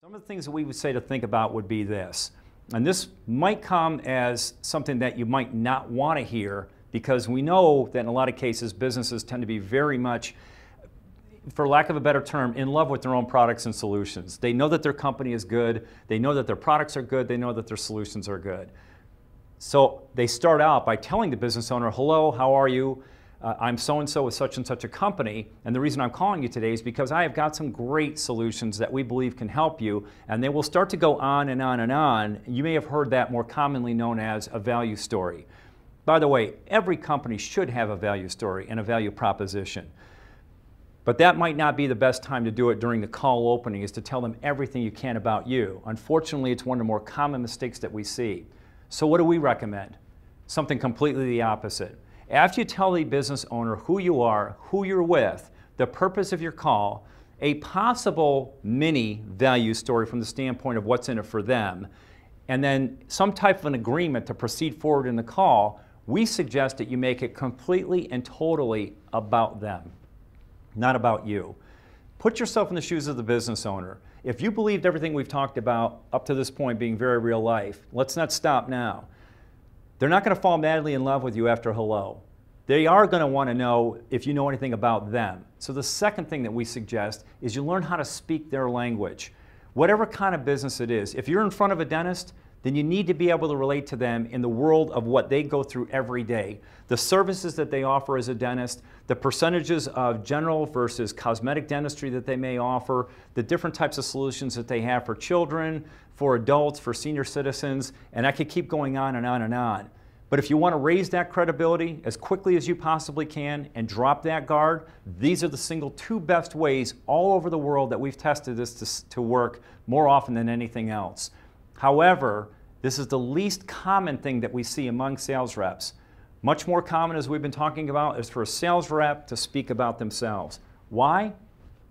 Some of the things that we would say to think about would be this, and this might come as something that you might not want to hear, because we know that in a lot of cases businesses tend to be very much, for lack of a better term, in love with their own products and solutions. They know that their company is good, they know that their products are good, they know that their solutions are good. So they start out by telling the business owner, hello, how are you? I'm so-and-so with such and such a company, and the reason I'm calling you today is because I have got some great solutions that we believe can help you, and they will start to go on and on and on. You may have heard that more commonly known as a value story. By the way, every company should have a value story and a value proposition. But that might not be the best time to do it during the call opening, is to tell them everything you can about you. Unfortunately, it's one of the more common mistakes that we see. So what do we recommend? Something completely the opposite. After you tell the business owner who you are, who you're with, the purpose of your call, a possible mini value story from the standpoint of what's in it for them, and then some type of an agreement to proceed forward in the call, we suggest that you make it completely and totally about them, not about you. Put yourself in the shoes of the business owner. If you believed everything we've talked about up to this point being very real life, let's not stop now. They're not going to fall madly in love with you after hello. They are going to want to know if you know anything about them. So the second thing that we suggest is you learn how to speak their language. Whatever kind of business it is, if you're in front of a dentist, then you need to be able to relate to them in the world of what they go through every day. The services that they offer as a dentist, the percentages of general versus cosmetic dentistry that they may offer, the different types of solutions that they have for children, for adults, for senior citizens, and I could keep going on and on and on. But if you want to raise that credibility as quickly as you possibly can and drop that guard, these are the single two best ways all over the world that we've tested this to work more often than anything else. However, this is the least common thing that we see among sales reps. Much more common, as we've been talking about, is for a sales rep to speak about themselves. Why?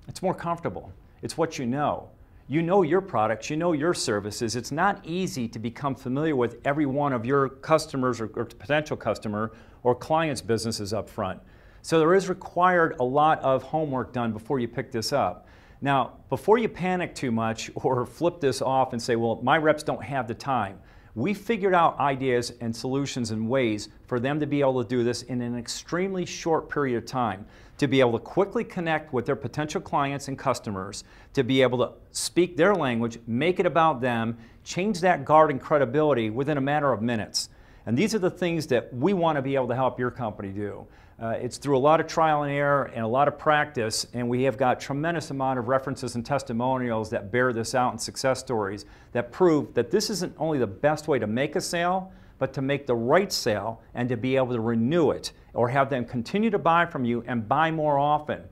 It's more comfortable. It's what you know. You know your products, you know your services. It's not easy to become familiar with every one of your customers or potential customer or clients' businesses up front. So there is required a lot of homework done before you pick this up. Now, before you panic too much or flip this off and say, well, my reps don't have the time, we figured out ideas and solutions and ways for them to be able to do this in an extremely short period of time, to be able to quickly connect with their potential clients and customers, to be able to speak their language, make it about them, change that guard and credibility within a matter of minutes. And these are the things that we want to be able to help your company do. It's through a lot of trial and error and a lot of practice, and we have got tremendous amount of references and testimonials that bear this out, and success stories that prove that this isn't only the best way to make a sale, but to make the right sale and to be able to renew it or have them continue to buy from you and buy more often.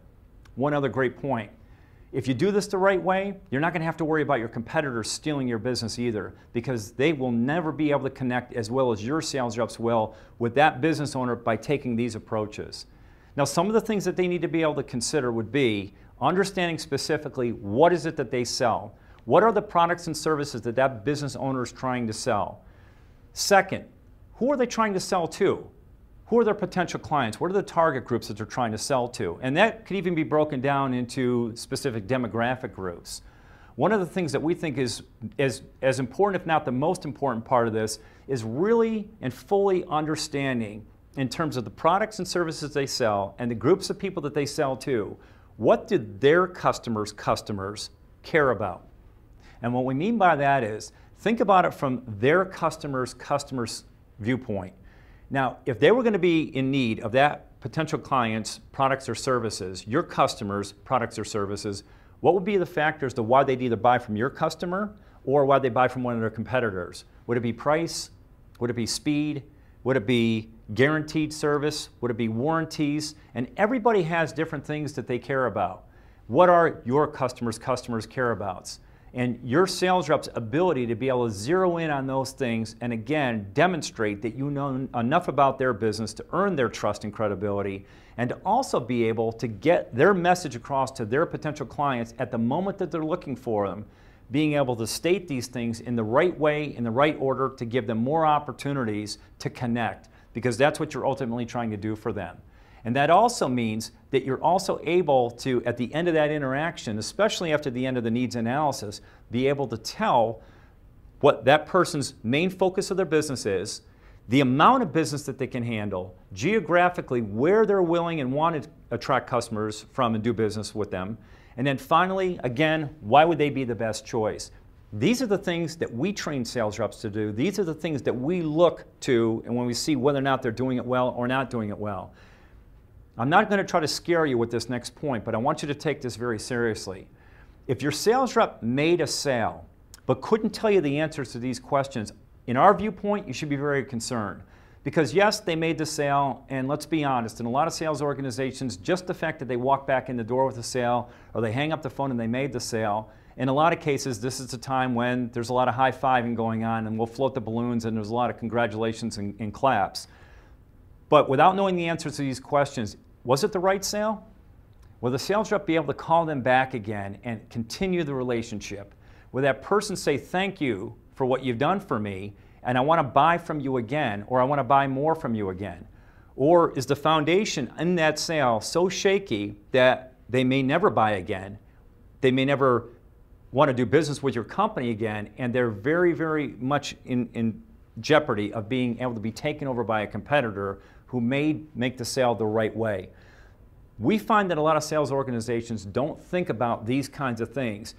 One other great point. If you do this the right way, you're not going to have to worry about your competitors stealing your business either, because they will never be able to connect as well as your sales reps will with that business owner by taking these approaches. Now, some of the things that they need to be able to consider would be understanding specifically what is it that they sell. What are the products and services that that business owner is trying to sell? Second, who are they trying to sell to? Who are their potential clients? What are the target groups that they're trying to sell to? And that could even be broken down into specific demographic groups. One of the things that we think is as important, if not the most important part of this, is really and fully understanding, in terms of the products and services they sell and the groups of people that they sell to, what do their customers' customers care about? And what we mean by that is, think about it from their customers' viewpoint. Now, if they were going to be in need of that potential client's products or services, your customers' products or services, what would be the factors to why they'd either buy from your customer or why they buy from one of their competitors? Would it be price? Would it be speed? Would it be guaranteed service? Would it be warranties? And everybody has different things that they care about. What are your customers' care abouts? And your sales rep's ability to be able to zero in on those things and again demonstrate that you know enough about their business to earn their trust and credibility, and to also be able to get their message across to their potential clients at the moment that they're looking for them, being able to state these things in the right way, in the right order, to give them more opportunities to connect, because that's what you're ultimately trying to do for them. And that also means that you're also able to, at the end of that interaction, especially after the end of the needs analysis, be able to tell what that person's main focus of their business is, the amount of business that they can handle, geographically where they're willing and want to attract customers from and do business with them, and then finally, again, why would they be the best choice? These are the things that we train sales reps to do. These are the things that we look to, and when we see whether or not they're doing it well or not doing it well. I'm not going to try to scare you with this next point, but I want you to take this very seriously. If your sales rep made a sale but couldn't tell you the answers to these questions, in our viewpoint, you should be very concerned. Because yes, they made the sale, and let's be honest, in a lot of sales organizations, just the fact that they walk back in the door with a sale, or they hang up the phone and they made the sale, in a lot of cases, this is a time when there's a lot of high-fiving going on, and we'll float the balloons, and there's a lot of congratulations and claps. But without knowing the answers to these questions, was it the right sale? Will the sales rep be able to call them back again and continue the relationship? Will that person say, thank you for what you've done for me, and I want to buy from you again, or I want to buy more from you again? Or is the foundation in that sale so shaky that they may never buy again, they may never want to do business with your company again, and they're very, very much in jeopardy of being able to be taken over by a competitor who may make the sale the right way? We find that a lot of sales organizations don't think about these kinds of things.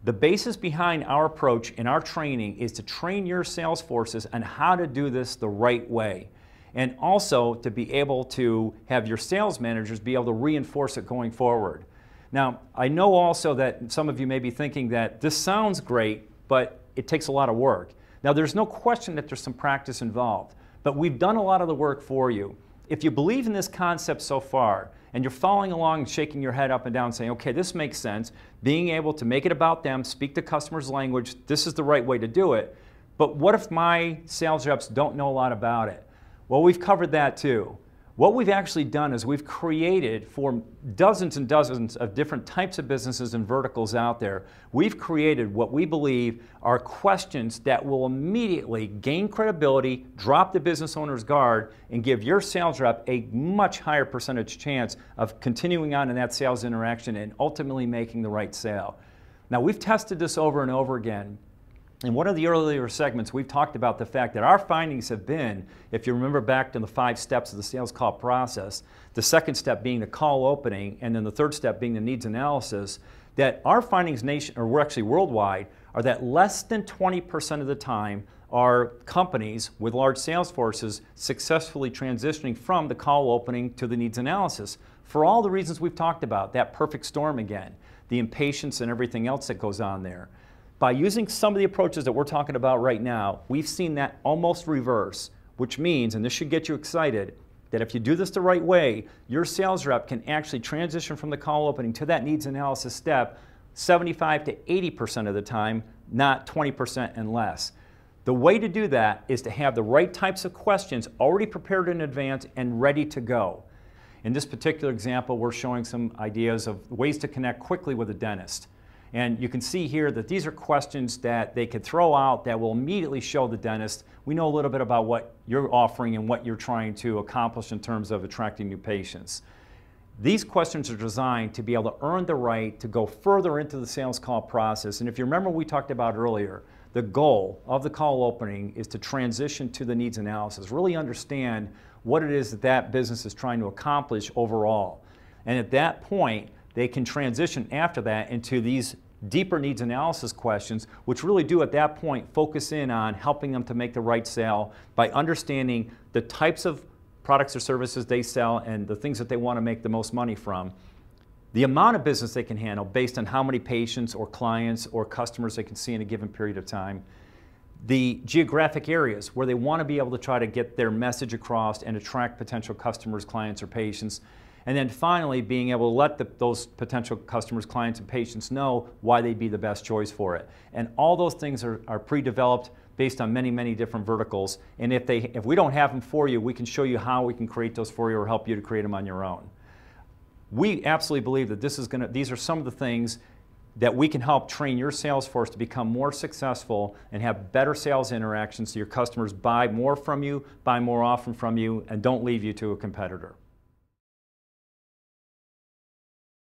The basis behind our approach and our training is to train your sales forces on how to do this the right way, and also to be able to have your sales managers be able to reinforce it going forward. Now, I know also that some of you may be thinking that this sounds great, but it takes a lot of work. Now, there's no question that there's some practice involved, but we've done a lot of the work for you. If you believe in this concept so far, and you're following along and shaking your head up and down saying, okay, this makes sense, being able to make it about them, speak the customer's language, this is the right way to do it, but what if my sales reps don't know a lot about it? Well, we've covered that too. What we've actually done is we've created, for dozens and dozens of different types of businesses and verticals out there, we've created what we believe are questions that will immediately gain credibility, drop the business owner's guard, and give your sales rep a much higher percentage chance of continuing on in that sales interaction and ultimately making the right sale. Now, we've tested this over and over again. In one of the earlier segments, we've talked about the fact that our findings have been, if you remember back to the 5 steps of the sales call process, the second step being the call opening, and then the third step being the needs analysis, that our findings we're actually worldwide, are that less than 20% of the time are companies with large sales forces successfully transitioning from the call opening to the needs analysis. For all the reasons we've talked about, that perfect storm again, the impatience and everything else that goes on there. By using some of the approaches that we're talking about right now, we've seen that almost reverse, which means, and this should get you excited, that if you do this the right way, your sales rep can actually transition from the call opening to that needs analysis step 75 to 80% of the time, not 20% and less. The way to do that is to have the right types of questions already prepared in advance and ready to go. In this particular example, we're showing some ideas of ways to connect quickly with a dentist. And you can see here that these are questions that they could throw out that will immediately show the dentist, we know a little bit about what you're offering and what you're trying to accomplish in terms of attracting new patients. These questions are designed to be able to earn the right to go further into the sales call process. And if you remember we talked about earlier, the goal of the call opening is to transition to the needs analysis, really understand what it is that that business is trying to accomplish overall. And at that point, they can transition after that into these deeper needs analysis questions, which really do at that point focus in on helping them to make the right sale by understanding the types of products or services they sell and the things that they want to make the most money from, the amount of business they can handle based on how many patients or clients or customers they can see in a given period of time, the geographic areas where they want to be able to try to get their message across and attract potential customers, clients, or patients. And then finally, being able to let those potential customers, clients, and patients know why they'd be the best choice for it. And all those things are pre-developed based on many, many different verticals. And if we don't have them for you, we can show you how we can create those for you or help you to create them on your own. We absolutely believe that these are some of the things that we can help train your sales force to become more successful and have better sales interactions so your customers buy more from you, buy more often from you, and don't leave you to a competitor.